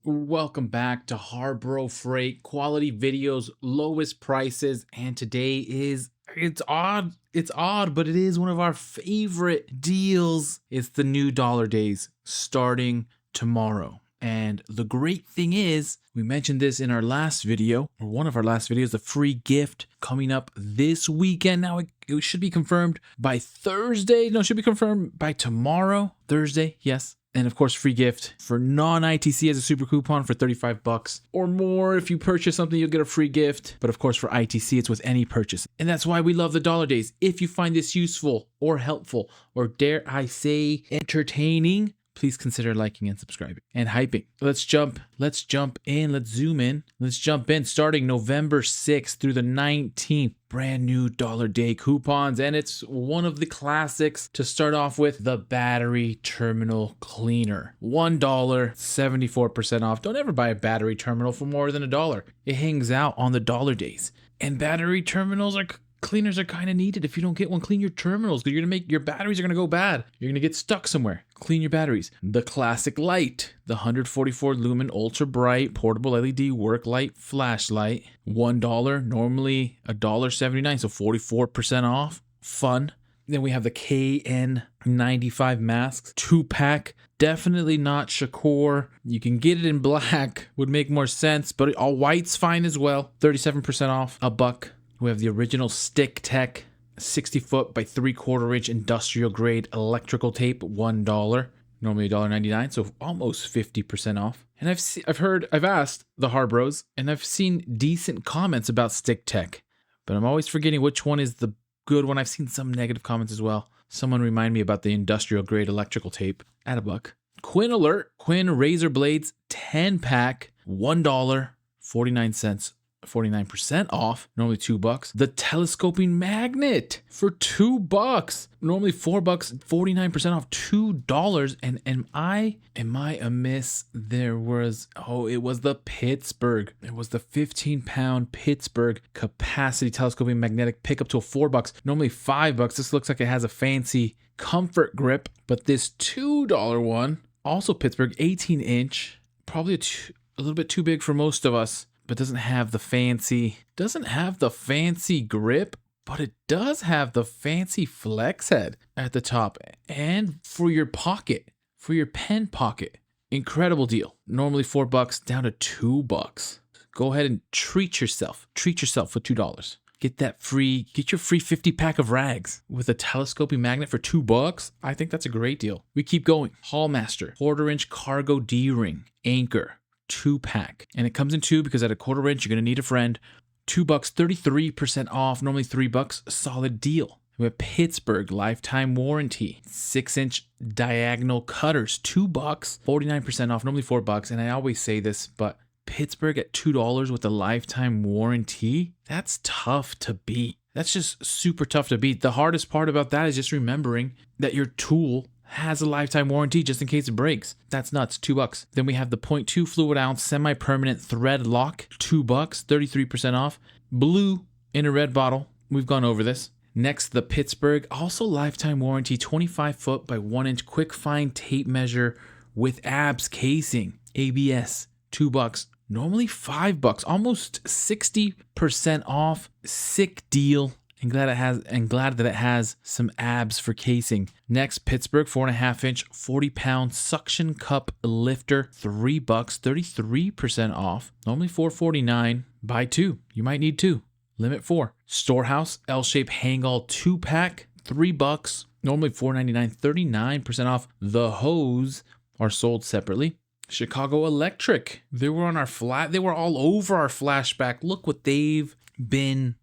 Welcome back to HARBRO Freight, quality videos, lowest prices, and today it's odd, but it is one of our favorite deals. It's the new dollar days starting tomorrow. And the great thing is, we mentioned this in our last video, or one of our last videos, the free gift coming up this weekend. Now, it should be confirmed by Thursday. No, it should be confirmed by tomorrow. Thursday, yes. And of course, free gift for non-ITC as a super coupon for $35 or more. If you purchase something, you'll get a free gift. But of course, for ITC, it's with any purchase. And that's why we love the dollar days. If you find this useful or helpful, or dare I say entertaining, please consider liking and subscribing and hyping. Let's jump in. Let's zoom in. Let's jump in starting November 6th through the 19th. Brand new dollar day coupons. And it's one of the classics to start off with, the battery terminal cleaner. $1, 74% off. Don't ever buy a battery terminal for more than $1. It hangs out on the dollar days. And battery terminals cleaners are kind of needed. If you don't get one, clean your terminals because your batteries are going to go bad. You're going to get stuck somewhere. Clean your batteries. The classic light, the 144 lumen ultra bright portable LED work light flashlight, $1, normally $1.79, so 44% off. Fun. Then we have the KN95 masks, 2-pack. Definitely not Shakur. You can get it in black, would make more sense, but all white's fine as well. 37% off, $1. We have the original Stick Tech 60-foot by 3/4 inch industrial grade electrical tape, $1. Normally $1.99, so almost 50% off. And I've asked the HARBROs, and I've seen decent comments about Stick Tech, but I'm always forgetting which one is the good one. I've seen some negative comments as well. Someone remind me about the industrial grade electrical tape at $1. Quinn Alert, Quinn razor blades 10-pack, $1.49. 49% off, normally $2. The telescoping magnet for $2, normally $4, 49% off, $2. And am I amiss? It was the Pittsburgh. It was the 15-pound Pittsburgh capacity telescoping magnetic pickup tool, $4, normally $5. This looks like it has a fancy comfort grip, but this $2 one, also Pittsburgh, 18-inch, probably a little bit too big for most of us. But doesn't have the fancy grip, but it does have the fancy flex head at the top. And for your pocket, for your pen pocket, incredible deal. Normally $4 down to $2. Go ahead and treat yourself with $2. Get your free 50-pack of rags with a telescoping magnet for $2. I think that's a great deal. We keep going. Hallmaster 1/4 inch cargo D-ring anchor. 2-pack, and it comes in 2 because at a 1/4 inch you're going to need a friend. $2, 33% off, normally $3. Solid deal. We have Pittsburgh lifetime warranty, 6-inch diagonal cutters, $2, 49% off, normally $4. And I always say this, but Pittsburgh at $2 with a lifetime warranty, that's tough to beat. That's just super tough to beat. The hardest part about that is just remembering that your tool has a lifetime warranty just in case it breaks. That's nuts, $2. Then we have the 0.2 fluid ounce semi-permanent thread lock, $2, 33% off. Blue in a red bottle. We've gone over this. Next, the Pittsburgh, also lifetime warranty, 25-foot by 1-inch quick find tape measure with ABS casing, ABS, $2. Normally $5, almost 60% off. Sick deal. And glad that it has some ABS for casing. Next, Pittsburgh 4.5-inch 40-pound suction cup lifter, $3, 33% off. Normally $4.49. Buy 2. You might need 2. Limit 4. Storehouse L-shaped hang-all 2-pack, $3. Normally $4.99. 39% off. The hose are sold separately. Chicago Electric. They were all over our flashback. Look what they've been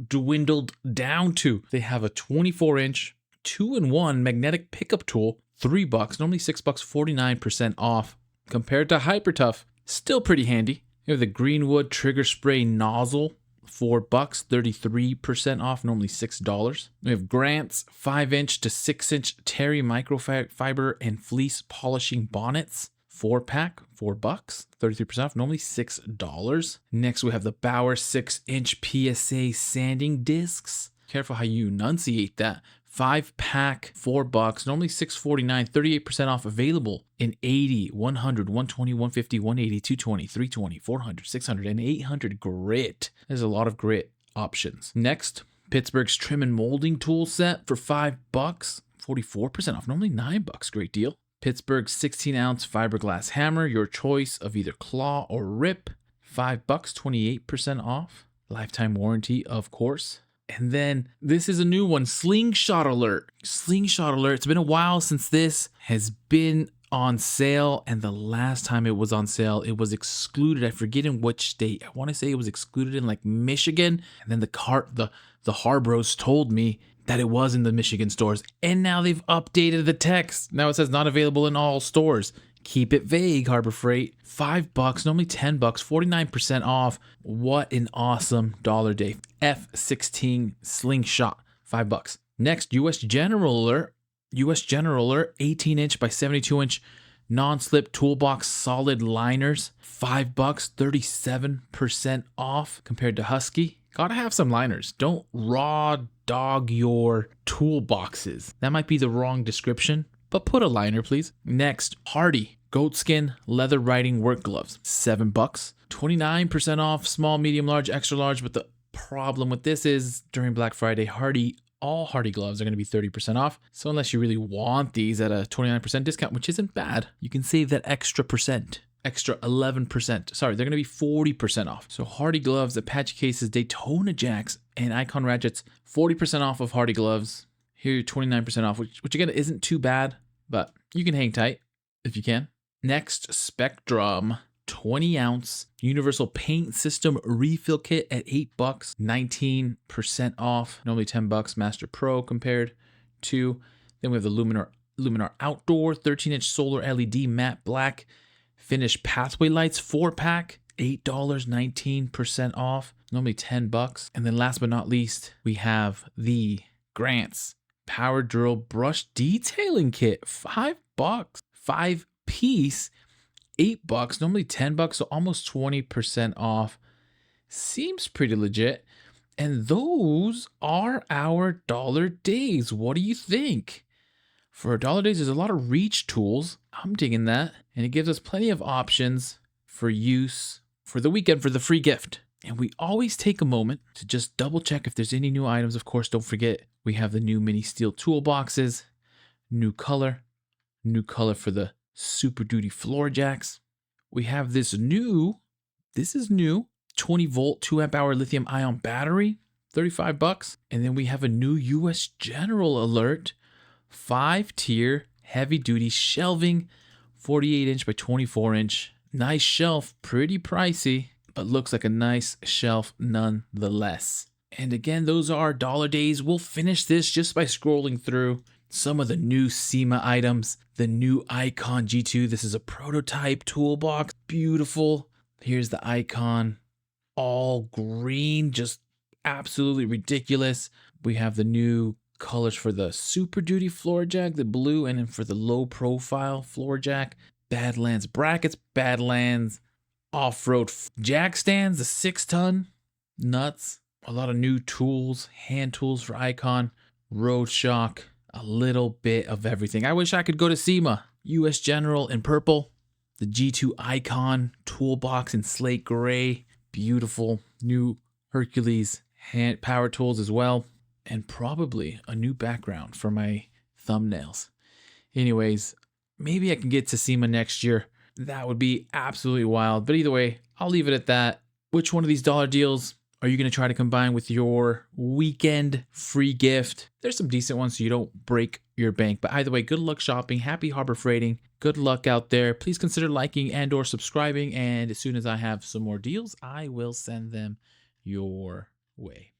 dwindled down to. They have a 24-inch 2-in-1 magnetic pickup tool, $3, normally $6, 49% off. Compared to Hyper Tough, still pretty handy. You have the Greenwood trigger spray nozzle, $4, 33% off, normally $6. We have Grant's 5-inch to 6-inch Terry microfiber and fleece polishing bonnets, 4-pack, $4, 33% off, normally $6. Next, we have the Bauer 6-inch PSA sanding discs. Careful how you enunciate that. 5-pack, $4. Normally $6.49, 38% off. Available in 80, 100, 120, 150, 180, 220, 320, 400, 600, and 800 grit. There's a lot of grit options. Next, Pittsburgh's trim and molding tool set for $5, 44% off. Normally $9. Great deal. Pittsburgh's 16-ounce fiberglass hammer, your choice of either claw or rip. $5, 28% off. Lifetime warranty, of course. And then this is a new one, Slingshot Alert. Slingshot Alert. It's been a while since this has been on sale, and the last time it was on sale, it was excluded. I forget in which state. I want to say it was excluded in like Michigan. And then the HARBROs told me that it was in the Michigan stores, and now they've updated the text. Now it says not available in all stores. Keep it vague, Harbor Freight. $5, normally $10, 49% off. What an awesome dollar day. F16 Slingshot, $5. Next, US General Alert. US General Alert, 18-inch by 72-inch non-slip toolbox solid liners. $5, 37% off compared to Husky. Gotta have some liners. Don't raw dog your toolboxes. That might be the wrong description, but put a liner, please. Next, Hardy goatskin leather riding work gloves, $7, 29% off, small, medium, large, extra large. But the problem with this is during Black Friday, all Hardy gloves are going to be 30% off. So unless you really want these at a 29% discount, which isn't bad, you can save that extra 11%. Sorry, they're going to be 40% off. So Hardy gloves, Apache cases, Daytona jacks, and Icon ratchets, 40% off of Hardy gloves. Here you're 29% off, which again isn't too bad, but you can hang tight if you can. Next, Spectrum 20-ounce universal paint system refill kit at $8, 19% off. Normally $10 Master Pro compared to. Then we have the Luminar Outdoor 13-inch solar LED matte black finish pathway lights 4-pack, $8, 19% off. Normally $10. And then last but not least, we have the Grants Power Drill Brush Detailing Kit, $5, 5-piece, $8, normally $10, so almost 20% off. Seems pretty legit. And those are our dollar days. What do you think? For dollar days, there's a lot of reach tools. I'm digging that. And it gives us plenty of options for use for the weekend for the free gift. And we always take a moment to just double check if there's any new items. Of course, don't forget, we have the new mini steel toolboxes, new color for the Super Duty floor jacks. We have this is new, 20 volt, 2 amp hour lithium ion battery, $35. And then we have a new US General Alert, 5-tier heavy duty shelving, 48-inch by 24-inch. Nice shelf, pretty pricey, but looks like a nice shelf nonetheless. And again, those are our dollar days. We'll finish this just by scrolling through some of the new SEMA items. The new Icon G2. This is a prototype toolbox. Beautiful. Here's the Icon. All green. Just absolutely ridiculous. We have the new colors for the Super Duty floor jack, the blue, and then for the low profile floor jack, Badlands brackets, Badlands off-road jack stands, the 6-ton. Nuts. A lot of new tools, hand tools for Icon, Road Shock, a little bit of everything. I wish I could go to SEMA. US General in purple, the G2 Icon toolbox in slate gray, beautiful. New Hercules hand power tools as well, and probably a new background for my thumbnails. Anyways, maybe I can get to SEMA next year. That would be absolutely wild. But either way, I'll leave it at that. Which one of these dollar deals are you going to try to combine with your weekend free gift? There's some decent ones so you don't break your bank. But either way, good luck shopping. Happy Harbor Freighting. Good luck out there. Please consider liking and or subscribing. And as soon as I have some more deals, I will send them your way.